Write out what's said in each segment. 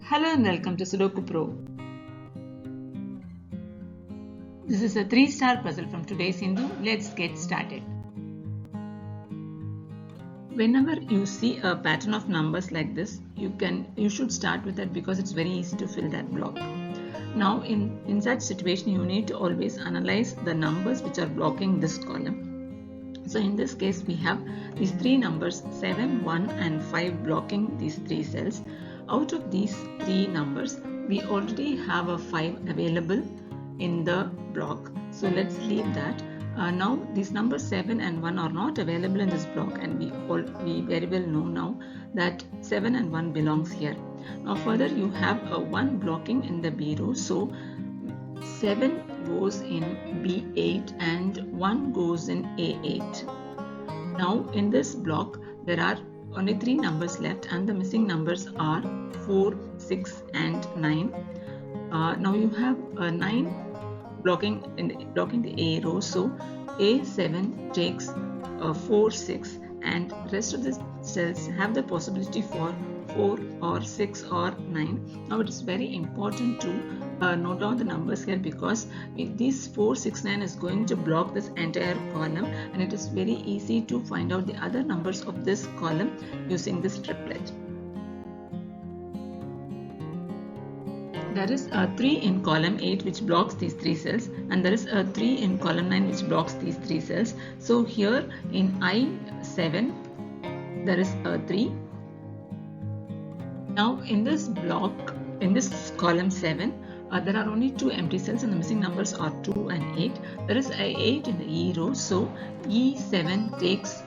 Hello and welcome to Sudoku Pro. This is a 3-star puzzle from today's Hindu. Let's get started. Whenever you see a pattern of numbers like this, you should start with that because it's very easy to fill that block. Now in such situation, you need to always analyze the numbers which are blocking this column. So in this case, we have these three numbers 7, 1 and 5 blocking these three cells. Out of these three numbers, we already have a 5 available in the block. So let's leave that. Now these numbers 7 and 1 are not available in this block, and we very well know now that 7 and 1 belongs here. Now further, you have a 1 blocking in the B row. So 7 goes in B8 and 1 goes in A8. Now in this block, there are only 3 numbers left, and the missing numbers are 4, 6 and 9. Now you have 9 blocking the A row, so A7 takes 4, 6 and rest of the cells have the possibility for 4 or 6 or 9. Now it is very important to note down the numbers here, because these 4, 6, 9 is going to block this entire column, and it is very easy to find out the other numbers of this column using this triplet. There is a 3 in column 8 which blocks these 3 cells, and there is a 3 in column 9 which blocks these 3 cells. So here in I7 there is a 3. Now in this block, in this column 7, there are only 2 empty cells and the missing numbers are 2 and 8. There is a 8 in the E row, so E7 takes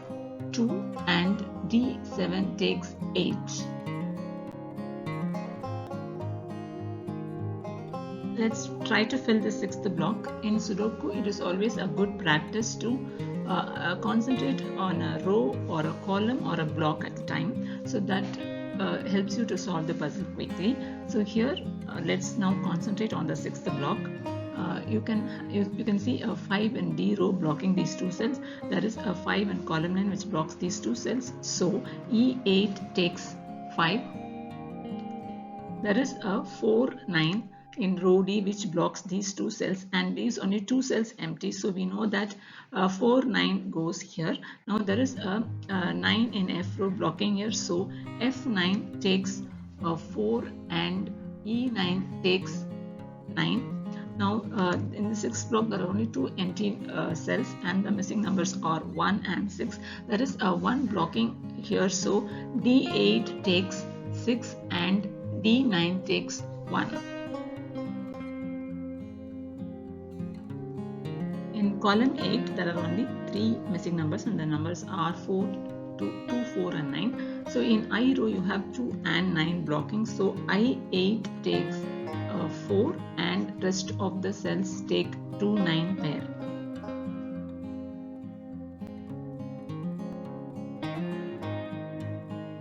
2 and D7 takes 8. Let's try to fill the 6th block. In Sudoku, it is always a good practice to concentrate on a row or a column or a block at a time, so that helps you to solve the puzzle quickly. So here, let's now concentrate on the 6th block. You can see a 5 in D row blocking these 2 cells. There is a 5 in column 9 which blocks these 2 cells. So E8 takes 5. There is a 4, 9 in row D which blocks these 2 cells, and these only 2 cells empty, so we know that 4, 9 goes here. Now there is a 9 in F row blocking here, so F9 takes 4 and E9 takes 9. Now in the 6th block there are only 2 empty cells and the missing numbers are 1 and 6. There is a 1 blocking here, so D8 takes 6 and D9 takes 1. In column 8, there are only 3 missing numbers and the numbers are 4, 2, 4 and 9. So in I row, you have 2 and 9 blocking. So I8 takes 4 and rest of the cells take 2, 9 pair.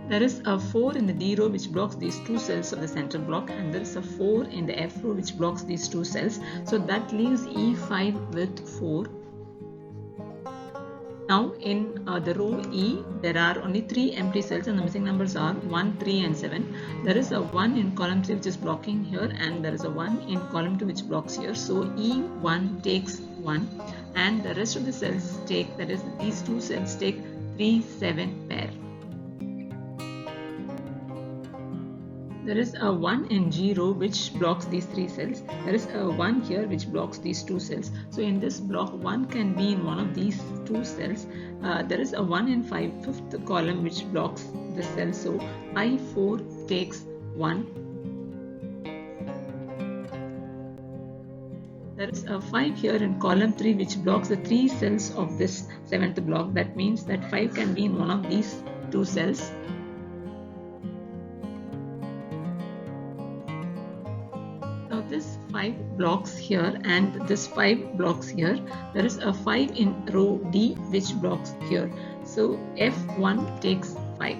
There is a 4 in the D row which blocks these 2 cells of the center block, and there is a 4 in the F row which blocks these 2 cells. So that leaves E5 with 4. Now in the row E, there are only 3 empty cells and the missing numbers are 1, 3 and 7. There is a 1 in column 3 which is blocking here, and there is a 1 in column 2 which blocks here. So E1 takes 1 and the rest of the cells take, that is these 2 cells take 3, 7 pair. There is a 1 in G row which blocks these 3 cells. There is a 1 here which blocks these 2 cells. So in this block, 1 can be in one of these 2 cells. There is a 1 in 5th column which blocks the cell. So I4 takes 1. There is a 5 here in column 3 which blocks the 3 cells of this 7th block. That means that 5 can be in one of these 2 cells. This 5 blocks here and this 5 blocks here. There is a 5 in row D which blocks here. So F1 takes 5.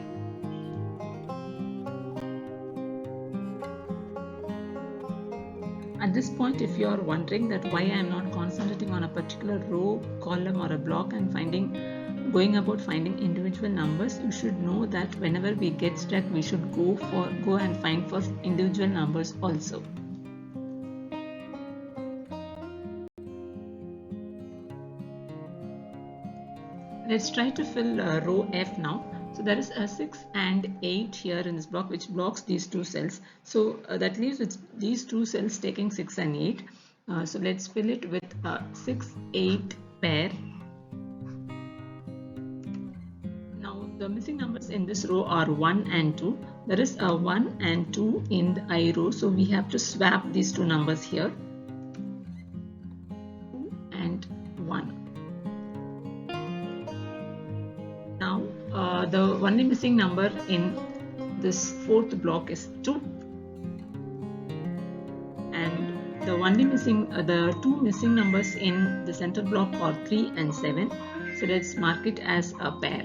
At this point, if you are wondering that why I am not concentrating on a particular row, column or a block and finding going about finding individual numbers, you should know that whenever we get stuck, we should go and find for individual numbers also. Let's try to fill row F now. So there is a 6 and 8 here in this block, which blocks these two cells. So that leaves with these two cells taking 6 and 8. So let's fill it with a 6, 8 pair. Now the missing numbers in this row are 1 and 2. There is a 1 and 2 in the I row. So we have to swap these two numbers here. 2 and 1. Now the only missing number in this fourth block is 2, and the only missing the two missing numbers in the center block are 3 and 7. So let's mark it as a pair.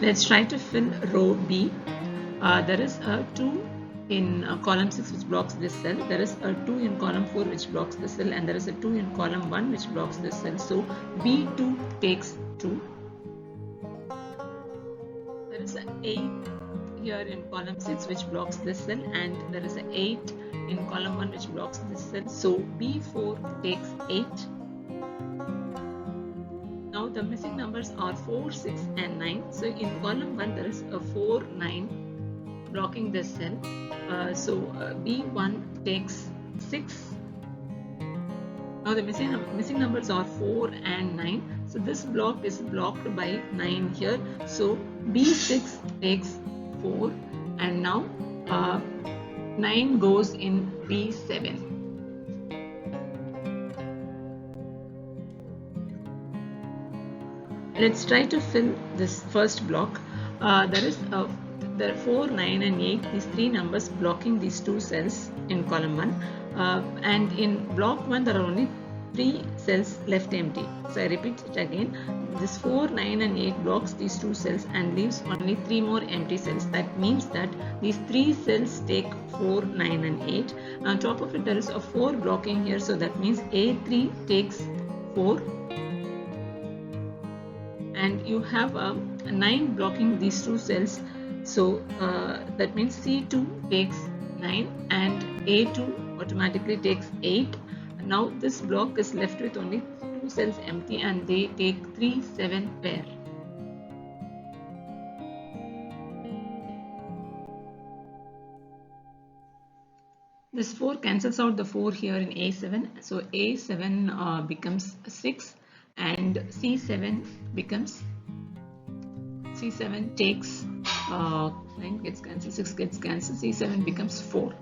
Let's try to fill row B. There is a 2 in column 6 which blocks this cell, there is a 2 in column 4 which blocks this cell, and there is a 2 in column 1 which blocks this cell. So B2 takes 2. There is an 8 here in column 6 which blocks this cell, and there is an 8 in column 1 which blocks this cell. So B4 takes 8. Now the missing numbers are 4, 6 and 9. So in column 1 there is a 4, 9 blocking this cell. So B1 takes 6. Now the missing numbers are 4 and 9. So this block is blocked by 9 here. So B6 takes 4, and now 9 goes in B7. Let's try to fill this first block. There are 4, 9 and 8, these three numbers blocking these two cells in column 1, and in block 1 there are only 3 cells left empty. So I repeat it again, this 4, 9 and 8 blocks these two cells and leaves only 3 more empty cells. That means that these 3 cells take 4, 9 and 8. On top of it there is a 4 blocking here, so that means A3 takes 4. And you have a 9 blocking these two cells. So that means C2 takes 9 and A2 automatically takes 8. Now this block is left with only 2 cells empty, and they take 3, 7 pair. This 4 cancels out the 4 here in A7. So A7 becomes 6, and C7 becomes, C7 takes 9 gets cancelled, 6 gets cancelled, C7 becomes 4.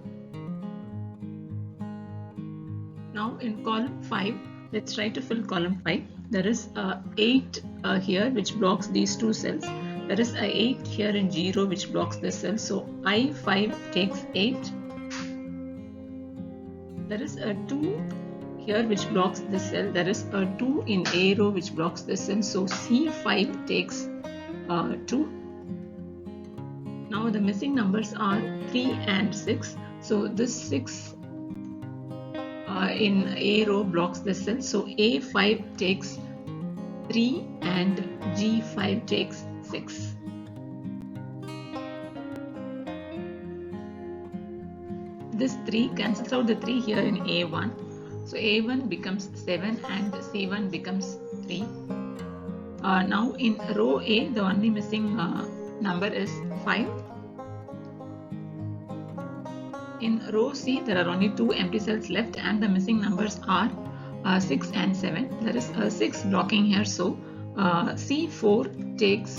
Now in column 5, let's try to fill column 5. There is 8 here which blocks these two cells. There is a 8 here in G row which blocks this cell. So I5 takes 8. There is a 2 here which blocks this cell. There is a 2 in A row which blocks this cell. So C5 takes 2. Now the missing numbers are 3 and 6. So this 6 in A row blocks this cell. So A5 takes 3 and G5 takes 6. This 3 cancels out the 3 here in A1. So A1 becomes 7 and C1 becomes 3. Now in row A, the only missing number is 5. In row C, there are only 2 empty cells left, and the missing numbers are 6 and 7. There is a 6 blocking here, so C4 takes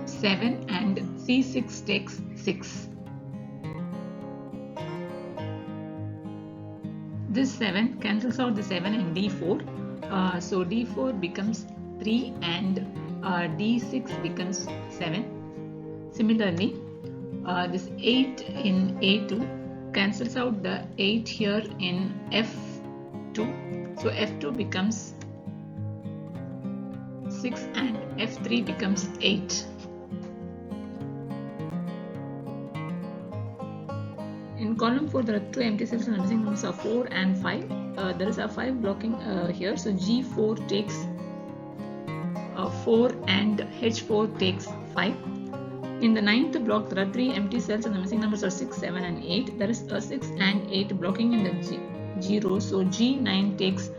7 and C6 takes 6. This 7 cancels out the 7 in D4. So D4 becomes 3 and D6 becomes 7. Similarly, this 8 in A2 cancels out the 8 here in F2. So F2 becomes 6 and F3 becomes 8. In column 4 there are 2 empty cells and the missing numbers are 4 and 5. There is a 5 blocking here, so G4 takes 4 and H4 takes 5. In the 9th block there are 3 empty cells and the missing numbers are 6, 7 and 8. There is a 6 and 8 blocking in the G row, so G9 takes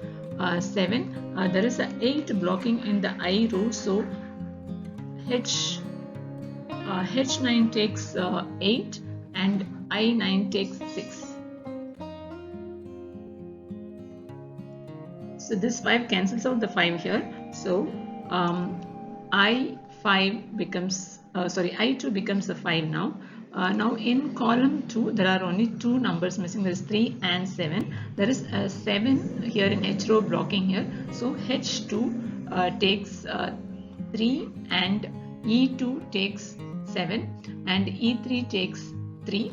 7. There is a 8 blocking in the I row, so H9 takes 8 and I9 takes 6. So this 5 cancels out the 5 here, so I2 becomes the 5 now. Now in column 2 there are only 2 numbers missing. There is 3 and 7. There is a 7 here in H row blocking here, so H2 takes 3 and E2 takes 7 and E3 takes 3.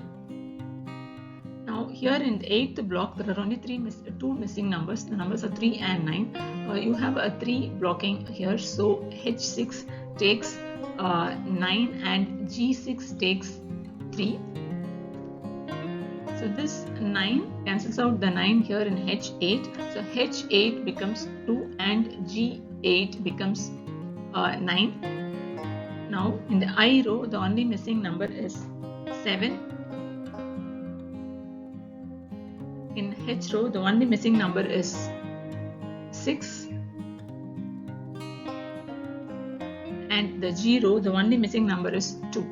Now here in the 8th block there are only 2 missing numbers. The numbers are 3 and 9. You have a 3 blocking here, so H6 takes 9 and G6 takes 3. So this 9 cancels out the 9 here in H8. So H8 becomes 2 and G8 becomes 9. Now in the I row the only missing number is 7. In H row the only missing number is 6. And the G row the only missing number is 2.